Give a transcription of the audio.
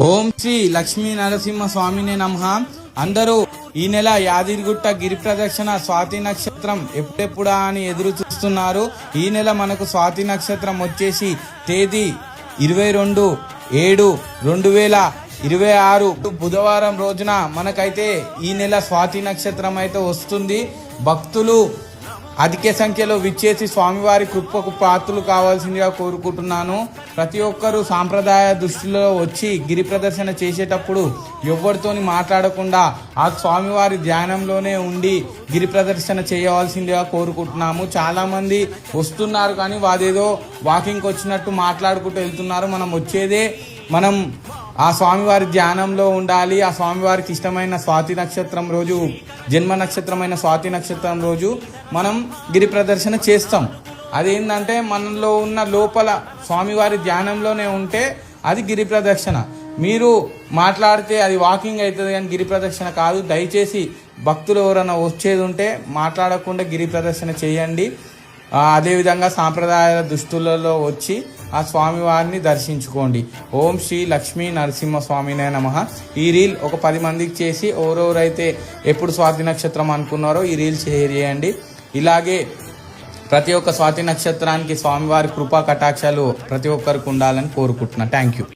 ఓం శ్రీ లక్ష్మీ నరసింహ స్వామినే నమః. అందరూ ఈ నెల యాదగిరిగుట్ట గిరి ప్రదక్షిణ స్వాతి నక్షత్రం ఎప్పుడెప్పుడా అని ఎదురు చూస్తున్నారు. ఈ నెల మనకు స్వాతి నక్షత్రం వచ్చేసి తేదీ 22/7/2026 బుధవారం రోజున మనకైతే ఈ నెల స్వాతి నక్షత్రం అయితే వస్తుంది. భక్తులు అధిక సంఖ్యలో విచ్చేసి స్వామివారి కృపకు పాత్రలు కావాల్సిందిగా కోరుకుంటున్నాను. ప్రతి ఒక్కరూ సాంప్రదాయ దుస్తుల్లో వచ్చి గిరి ప్రదర్శన చేసేటప్పుడు ఎవరితోని మాట్లాడకుండా ఆ స్వామివారి ధ్యానంలోనే ఉండి గిరి ప్రదర్శన చేయవలసిందిగా కోరుకుంటున్నాము. చాలామంది వస్తున్నారు కానీ వాదేదో వాకింగ్కి వచ్చినట్టు మాట్లాడుకుంటూ వెళ్తున్నారు. మనం ఆ స్వామివారి ధ్యానంలో ఉండాలి. ఆ స్వామివారికి ఇష్టమైన స్వాతి నక్షత్రం రోజు, జన్మ నక్షత్రమైన స్వాతి నక్షత్రం రోజు మనం గిరి ప్రదర్శన చేస్తాం. అదేంటంటే మనలో ఉన్న లోపల స్వామివారి ధ్యానంలోనే ఉంటే అది గిరి ప్రదక్షిణ. మీరు మాట్లాడితే అది వాకింగ్ అవుతుంది కానీ గిరి ప్రదక్షిణ కాదు. దయచేసి భక్తులు ఎవరైనా వచ్చేది ఉంటే మాట్లాడకుండా గిరి ప్రదక్షిణ చేయండి. అదేవిధంగా సాంప్రదాయ దుస్తులలో వచ్చి ఆ స్వామివారిని దర్శించుకోండి. ఓం శ్రీ లక్ష్మీ నరసింహ స్వామినే నమః. ఈ రీల్ ఒక 10 మందికి చేసి ఎవరెవరైతే ఎప్పుడు స్వాతి నక్షత్రం అనుకున్నారో ఈ రీల్ షేర్ చేయండి. ఇలాగే ప్రతి ఒక్క స్వాతి నక్షత్రానికి స్వామివారి కృపా కటాక్షాలు ప్రతి ఒక్కరికి ఉండాలని కోరుకుంటున్నాను. Thank you.